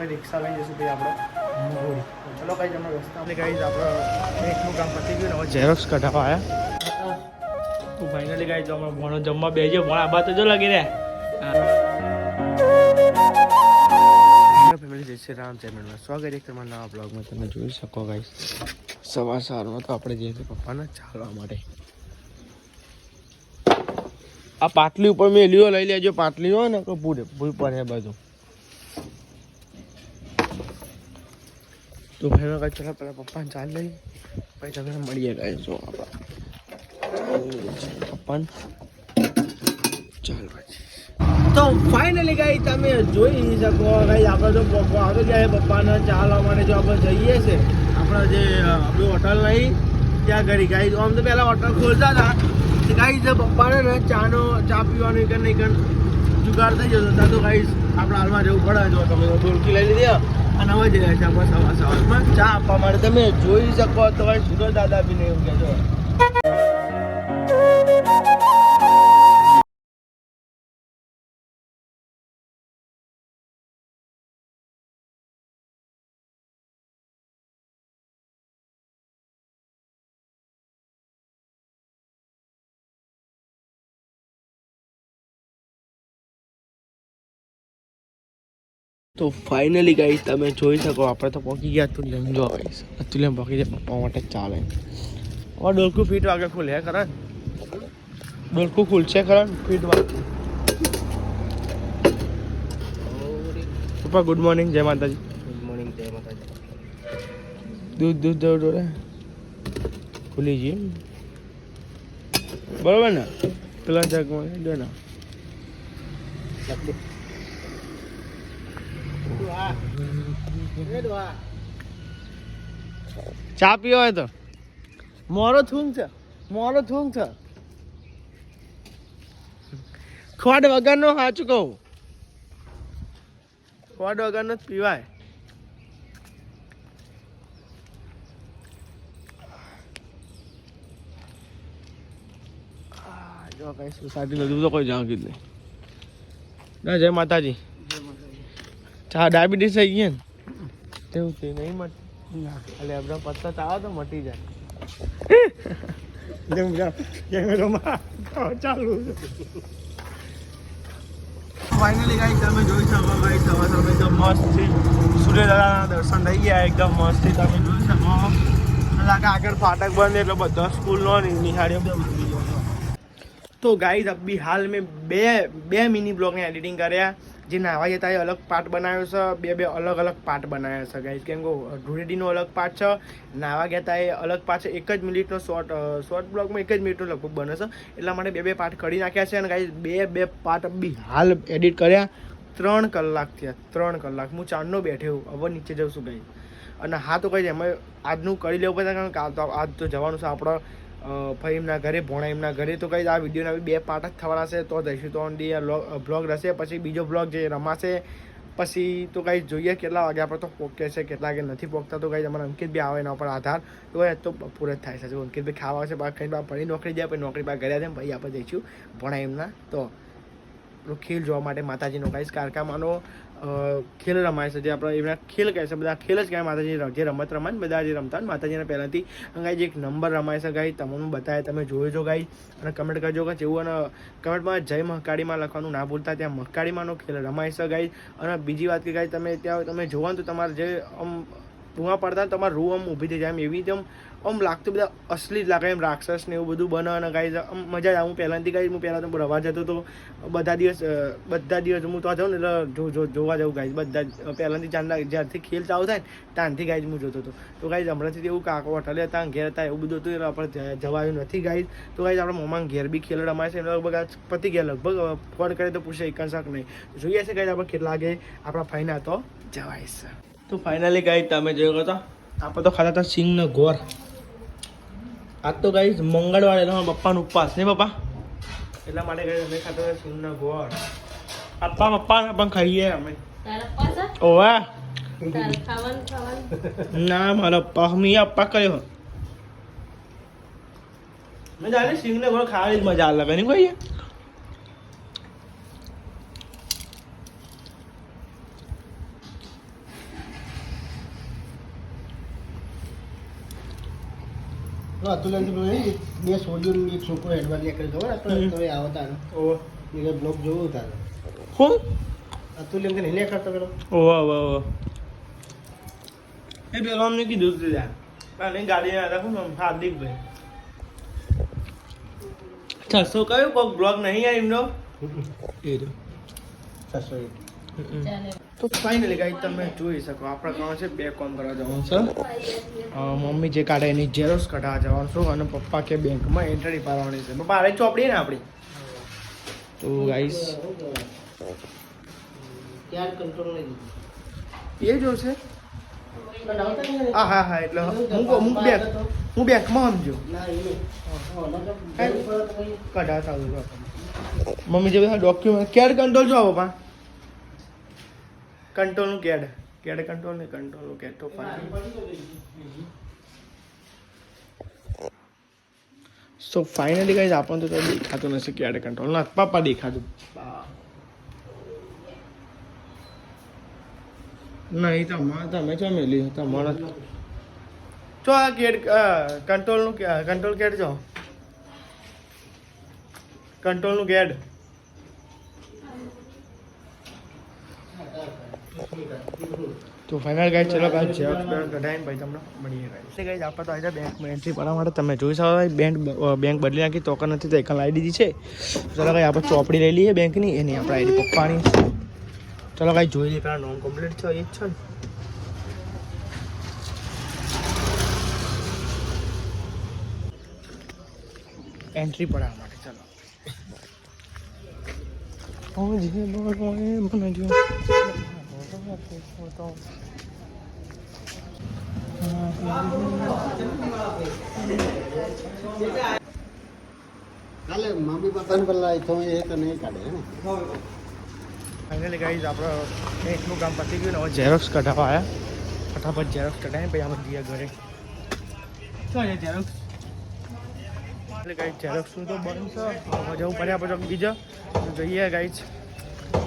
રિક્ષા લઈ જઈશું ભાઈ આપણે મોડી. ચલો કઈ તમે રસ્તા ગાઈઝ આપણે બેંકનું કામ પતી ગયું ને હવે ઝેરોક્સ કઢાવવા આવ્યા. તો ફાઇનલી ગાઈઝ અમે ભણો જમવા બેસજો પણ આ બાત તો જો લાગી રહ્યા ફેમિલી જય શ્રી રામ ચેનલમાં સ્વાગત છે તમારા નવા બ્લોગમાં. તમે જોઈ શકો ગાઈઝ સવારમાં તો આપણે જઈએ છીએ પપ્પાને ચાલવા માટે. આ પાટલી ઉપર મેં લીઓ લઈ લેજો. પાટલી હોય ને તો ભૂલ પડે બધું. તો ભાઈ મેં ચલો પેલા પપ્પાને ચાલ લઈ પછી તમે મળીએ ગાઈઝ. જો આપણા પપ્પાને ચાલ પછી તો ફાઇનલી ગાઈઝ તમે જોઈ શકો ગાઈઝ આપણે તો આવી ગયા પપ્પાને ચાલવા માટે. જો આપણે જઈએ છે આપણા જે આપણી હોટલ નહીં ત્યાં ઘડી ગાઈઝ. આમ તો પહેલાં હોટલ ખોલતા હતા ગાઈઝ પપ્પાને ને ચા પીવાનું એક નહીં જુગાડ થઈ જતો હતા. તો ગાઈઝ આપણે હાલમાં જવું પડે. જો તમે ઢોલકી લઈ લીધી અને હવે જઈએ છીએ આપણે સવારમાં ચા આપવા માટે. તમે જોઈ શકો તો ભાઈ સુધર દાદા બી નહીં એવું કહેજો. તો ફાઇનલી ગાઈસ તમે જોઈ શકો આપણે તો પહોંચી ગયા. અતુલ્યમ જો ગાઈસ અતુલ્યમ પહોંચી જાય પપ્પા માટે ચાલે. હવે ડોલકું ફીટ વાગે ખુલે ખરા ડોલકું ખુલશે ખરા ફીટ વાગે. પપ્પા ગુડ મોર્નિંગ જય માતાજી. ગુડ મોર્નિંગ જય માતાજી. દૂધ જોડે ખુલી જઈએ બરોબર ને. પેલા જગમાં દે ના ચા પીવો હોય તો મોરો થૂંગ છે ખોડ વગરનો સાચું કહું ખોડ વગરનો જ પીવાય. જો કઈ સોસાયટી નું તો કોઈ જાણ કીધું ના. જય માતાજી. ચા ડાયાબિટીસ થઈ ગઈ ને તેવું તે નહીં મટે. એટલે આપણા પત્તા ચાવો તો મટી જાય. ચાલુ ફાઇનલી ગાઈસ તમે જોઈ શકો ગાઈસ સવાર એકદમ મસ્ત છે. સૂર્યદાદાના દર્શન થઈ ગયા એકદમ મસ્ત. તમે જોઈ શકો લાગે આગળ ફાટક બંધ એટલે બધા સ્કૂલનો નિહાળીઓ બધા બંધ. તો ગાઈઝ અભી હાલ મેં બે મિની બ્લોગને એડિટિંગ કર્યા. જે નાવા જતા એ અલગ પાર્ટ બનાવ્યો છે. બે અલગ અલગ પાર્ટ બનાવ્યા છે ગાઈઝ. કેમ કે ધૂળેટીનો અલગ પાર્ટ છે, નાવા ગયા હતા એ અલગ પાર્ટ છે. 1 જ મિનિટનો શોર્ટ બ્લોગમાં 1 જ મિનિટનો લગભગ બને છે. એટલા માટે બે પાર્ટ કરી નાખ્યા છે. અને ગાઈઝ બે પાર્ટ અભી હાલ એડિટ કર્યા. 3 કલાક થયા 3 કલાક. હું ચારનો બેઠ્યો હવે નીચે જાઉં છું ગાઈઝ. અને હા તો કઈ એમાં આજનું કરી લેવું પડે કારણ કે આજ તો જવાનું છે આપણો ભાઈ એમના ઘરે ભોણા એમના ઘરે. તો કઈ આ વિડીયોના 2 પાર્ટ જ થવાના છે. તો જઈશું તો ઓનલી બ્લોગ રહેશે. પછી બીજો બ્લોગ જે રમાશે પછી તો કઈ જોઈએ કેટલા વાગે આપણે તો પોકે છે કેટલા વાગે નથી પોકતા. તો કઈ અમારે અંકિત બી આવે એના ઉપર આધાર. તો તો પૂરે જ થાય છે. જો અંકિત ભાઈ ખાવા આવશે કઈ ફરી નોકરી જાય પછી નોકરી પાસે ઘરે જાય પછી આપણે જઈશું ભોણા એમના. તો ખેલ જોવા માટે માતાજીનો ગાઈસ કારકામાનો ખેલ રમાય છે. જે આપણે એમના ખેલ કહે છે બધા ખેલ જ કહેવાય. માતાજી જે રમત રમાય ને બધા જે રમતા ને માતાજીને પહેલાંથી ગાઈ જે એક નંબર રમાય છે ગાઈ તમને બતાવે. તમે જોઈ જો ગાઈ અને કમેન્ટ કરજો કે જેવું. અને કમેન્ટમાં જય મહકાળીમાં લખવાનું ના ભૂલતા. ત્યાં મહકાળીમાંનો ખેલ રમાય છે ગાઈ. અને બીજી વાત કે ગાઈ તમે ત્યાં તમે જોવો ને તો તમારે જે આમ ધુઆ પડતા ને તમારું રૂ આમ ઊભી થઈ જાય એમ એવી એકદમ આમ લાગતું બધા અસલી જ લાગે એમ રાક્ષસ ને એવું બધું બને. અને ગાઈ આમ મજા આવે. હું પહેલાંથી ગાઈ હું પહેલાં તો રવા જતો તો બધા દિવસ હું તો જાઉં ને એટલે જોવા જાઉં ગાઈ બધા પહેલાંથી જ્યારથી ખેલ ચાલુ થાય ને ત્યારથી ગાઈ હું જોતો હતો. તો ગાઈ હમણાંથી એવું કાકો હોટલે હતા ઘેર હતા એવું બધું હતું એટલે આપણે જવાયું નથી ગાઈ. તો ગાઈ આપણા મોમાં ઘેર બી ખેલ રમાય છે. લગભગ પતી ગયા લગભગ ફોન કરે તો પૂછે એક શાક નહીં. જોઈએ છે ગાઈ આપણે કેટલા વાગે આપણા ફાઈના તો જવાય છે. તો ફાઇનલી ગાઈ તમે જોયો તો આપણે તો ખાતા હતા સિંગનો ગોર. આજ તો ગાઈ મંગળવારે એટલે પપ્પાનો ઉપવાસ નહીં પપ્પા એટલા માટે ગાઈ અમે ખાતા હતા સિંગનો ગોળ. પપ્પા પણ ખાઈએ અમે. ઓવા ના મારા પપ્પા પપ્પા કર્યો મેં જાણે સિંગનો ગોળ ખાવાની જ મજા અલગ નહીં કોઈ. બે છોડ્યું એક છોકરો એડવાન્સ નીકળી ખબર તમે આવો તારે એને બ્લોગ જોવું તારે હું અતુલ એમ એને કરતો પેલો ઓહો એ પેલો અમને કીધું હતું યાર અને ગાડી આવ્યા હતા હું હાર્દિકભાઈ 600 કયો કોક બ્લોગ નહીં આ એમનો એ જો 600 તો ફાઇનલી ગાઈસ તમે જોઈ શકો આપણે કામ છે બે કામ કરવા જવાનું છે મમ્મી જે કાઢે એની ઝેરોક્સ કઢાવવા જવાનું છું અને પપ્પા કે બેંકમાં એન્ટ્રી પાડવાની છે પપ્પા અરે ચોપડી ને આપણી તો ગાઈસ ક્યાં કંટ્રોલ નહીં એ જોશે હા એટલે હું બેંકમાં સમજો કઢાવતા આવું મમ્મી જે બધા ડોક્યુમેન્ટ કેડ કંટ્રોલ જો પપ્પા કંટ્રોલનું કેડ કંટ્રોલ ને કંટ્રોલનું કેડ તો સો ફાઇનલી ગાઈઝ આપણને તો દેખાતું નથી કેડ કંટ્રોલ ના પપ્પા દેખાતું નહીં તમે ચો મેલી તમારા ચો આ કેડ કંટ્રોલ કેડ જો કંટ્રોલનું કેડ તો ફાઇનલ ગાઈડ ચલો ગાઈડ ઝેરોક્સ કઢાઈને ભાઈ તમને મળીએ ગાઈડ આપણે તો આજે બેંકમાં એન્ટ્રી પાડવા માટે તમે જોઈ શકો બેંક બદલી નાખી ટોકન નથી તો એક લાવી દીધી છે ચલો ગાઈ આપણે ચોપડી લઈ લઈએ બેંકની એની આપણે આઈડી પપ્પાની ચલો ગાઈ જોઈ લઈએ પેલા નોન કમ્પ્લીટ છે એ જ છે ને એન્ટ્રી પડાવવા માટે ચલો કાલે મમ્મી પપ્પાને પેલા તો એ તો નહીં કાઢે ને ફાઇનલી ગાઈઝ આપણે બેંકનું કામ પતી ગયું ને હવે ઝેરોક્સ કઢાવવા આવ્યા ફટાફટ ઝેરોક્સ કઢાવીને પછી આપણે જઈએ ઘરે શું છે ઝેરોક્સ એટલે ગાઈઝ ઝેરોક્સનું તો બંધ છે હવે જવું પડ્યા પછી બીજા તો જઈએ ગાઈઝ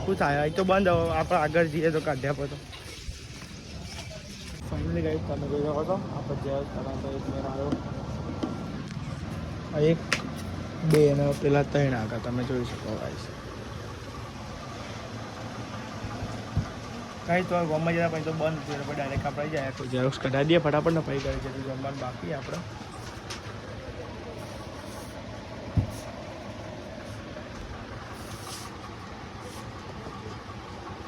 શું થાય અહીં તો બંધ આપણે આગળ જઈએ તો કાઢ્યા પછી ફાઇનલી ગાઈઝ તમે જોઈ શકો છો આપણે ઝેરોક્સ કઢાવતા એક મેળ આવ્યો એક બે અને પેલા ત્રણ આગળ તમે જોઈ શકો ગાઈઝ કાંઈ તો ગમવા જતા પછી તો બંધ થયું પછી ડાયરેક્ટ આપણે જાય તો ઝેરોક્સ કઢાવી દઈએ ફટાફટ ને પછી કરે છે તો જમવાનું બાકી આપણે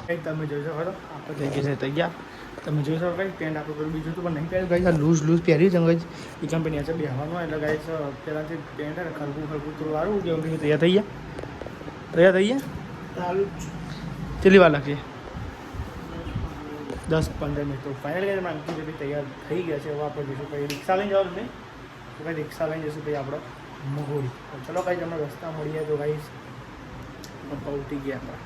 કંઈક તમે જોઈ શકો છો આપણે થઈ ગયા છે તૈયાર તમે જોઈ શકો કંઈક પેન્ટ આપણે પેલું બીજું તો પણ નહીં પહેર્યું ગાઈસ આ લૂઝ પહેર્યું છે ગાઈસ એ કંપની છે બેહવાનું એટલે ગાઈસ પહેલાંથી પેન્ટ ને ખરખું થોડું વારું જેવું તૈયાર થઈ ગયા કેટલી વાર લાગશે 10-15 મિનિટ તો ફાઇનલ ગાઈસ અમે અંકિત ભાઈ તૈયાર થઈ ગયા છે હવે આપણે જઈશું પછી રિક્ષા લઈને જવાનું નહીં તો ભાઈ રિક્ષા લઈને જઈશું પછી આપણે મહુડી ચલો ગાઈસ અમે રસ્તા મળીએ તો ગાઈસ પપ્પા ઉઠી ગયા આપણા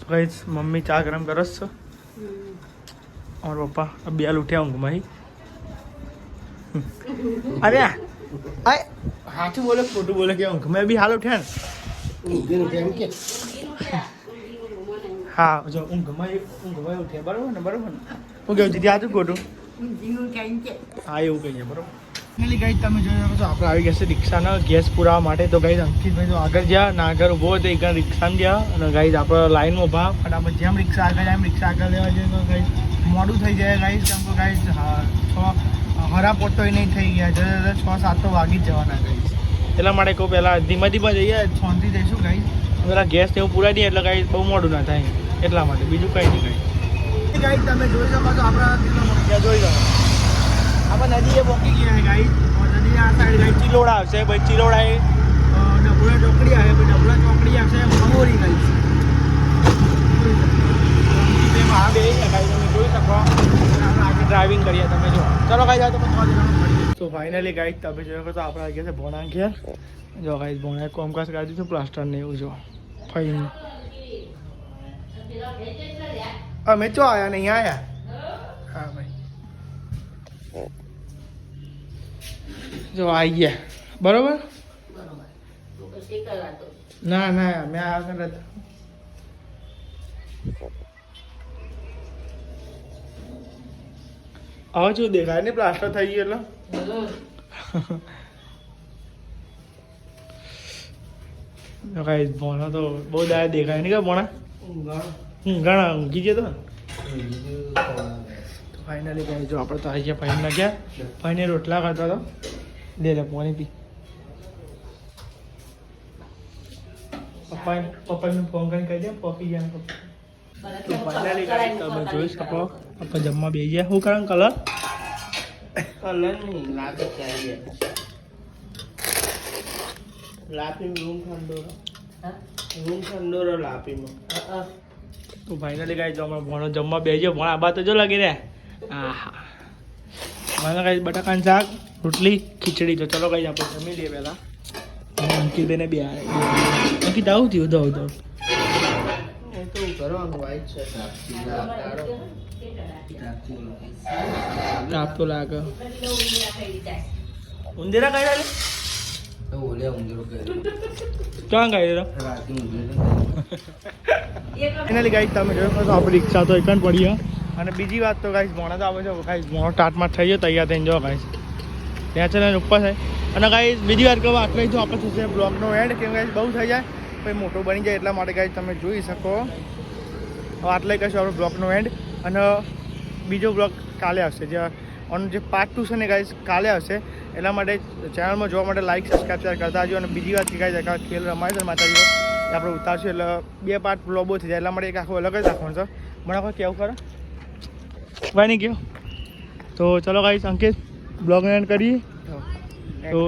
ગાઈસ મમ્મી ચા ગરમ કરસ છો और पप्पा अब बियाल उठे ઊંઘ માં अरे आए हाथ बोले फोटो बोले क्या ઊંઘ में भी हाल उठे ने हाँ जो ઊંઘ में उठे बराबर ने હું કેવું દીદી આ તું ખોટું હા એવું કહીએ બરાબર ફાઇનલી ગાઈસ તમે જોઈ શકો છો આપણે આવી ગયા છે રિક્ષાના ગેસ પુરાવા માટે તો ગાઈસ અંકિતભાઈ તો આગળ ગયા ના આગળ ઊભો હતો એક રિક્ષામાં ગયા અને ગાઈસ આપણે લાઈનમાં ઊભા ફટાફટ જેમ રિક્ષા આગળ જાય એમ રિક્ષા આગળ લેવા જઈએ તો ગાઈસ મોડું થઈ જાય ગાઈસ કેમ કે ગાઈસ હરા પોતો નહીં થઈ ગયા 6-7 તો વાગી જ જવાના ગાઈસ એટલા માટે કહું પહેલાં ધીમે ધીમે જઈએ શાંતિ જઈશું ગાઈસ પેલા ગેસ એવું પુરાઈ દઈએ એટલે ગાઈસ બહુ મોડું ના થાય એટલા માટે બીજું કંઈ નહીં ગાઈસ તમે જોઈ શકો છો આપણા જોઈ શકો આપણે નદીએ પહોંચી ગયા ગાઈસ નદી આ સાઈડ ગાઈસ ચિલોડા આવશે ભાઈ ચિલોડા એ ડબુડા ચોકડી આવે ભાઈ ડબુડા ચોકડી આવશે મમોરી ગાઈસ હા બે ગાઈસ તમે જોઈ શકો આપણે આગળ ડ્રાઇવિંગ કરીએ તમે જો ચલો ગાઈસ આ તો તો ફાઇનલી ગાઈસ તમે જોઈ શકો તો આપણે આવી ગયા છે ભોણા ઘેર જો ગાઈસ ભોણા કોમકાજ કરી દીધું પ્લાસ્ટર ને એવું જો ફાઇન અમે ચો આયા નહીં આયા હા ભાઈ જો આવી ગયા બરોબર ના ના મેં આગળ હતા હવે શું દેખાય ને પ્લાસ્ટર થઈ ગયું એટલે ગાઈસ ભોણા તો બહુ દાડા દેખાય નહીં કે ભોણા ઘણા ઊંઘી ગયો તો ફાઇનલી ગાઈસ જો આપણે તો આવી ગયા ફાઇન ગયા ફાઈને રોટલા કરતા તો લે પાણી પી પપ્પાને ફોન કરીને કહી દે પપી ગયા તો ફાઇનલી ગાઈસ તમે જોઈ શકો આપણે જમવા બેસી ગયા શું કારણ કલર નહીં લાગે ચાહીએ લાપીમાં રૂમ ઠંડો લાપીમાં તો ફાઇનલી ગાઈસ જો અમે ભણો જમવા બેસી ગયો ભણ આબા તો જો લાગી રહ્યા આહા મને ગાઈસ બટાકાનું શાક રોટલી ખીચડી તો ચલો ગાઈસ આપણે જમી લઈએ પહેલાં અંકિતભાઈને બે અંકિત આવું થયું દઉં દઉં એ તો કરવાનું વાઈટ છે તાપ તો લાગે ઉંદેરા કાઢ્યા લે ક્યાં કાઢ્યા ફાઇનલી ગાઈસ તમે જોયું તો આપણી રિક્ષા તો એક જ પડી અને બીજી વાત તો ગાઈસ મોણા તો આવે છે ગાઈસ મોણો ટાટમાં થઈ ગયો તૈયાર થઈને જો ગાઈસ ત્યાં છે ને ઉપર થાય અને ગાઈસ બીજી વાત કહું આટલે તો આપણે થશે બ્લોગનો એન્ડ કેમ ગાઈસ બહુ થઈ જાય પછી મોટો બની જાય એટલા માટે ગાઈસ તમે જોઈ શકો હવે આટલે કહીશું આપણે બ્લોગનો એન્ડ અને બીજો બ્લોગ કાલે આવશે જે પાર્ટ 2 છે ને ગાઈસ કાલે આવશે એટલા માટે ચેનલમાં જોવા માટે લાઈક સબસ્ક્રાઈબ કરતા આવજો અને બીજી વાત કે ગાઈસ ખેલ રમાય છે માતાજીઓ આપણે ઉતારશું એટલે 2 પાર્ટ બ્લોગ થઈ જાય એટલા માટે એક આખું અલગ જ રાખવાનું છે મને કોઈ કેવું કરો ભાઈ નહીં કહો તો ચલો ગાઈસ અંકિત બ્લોગને એન્ડ કરીએ તો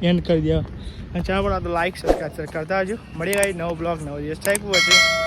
એન્ડ કરી દે અને ચાલો પણ આ તો લાઈક સબસ્ક્રાઈબ કરતા આવજો મળીએ ગાઈસ નવો બ્લોગ નવો દિવસ થેન્ક યુ વોચિંગ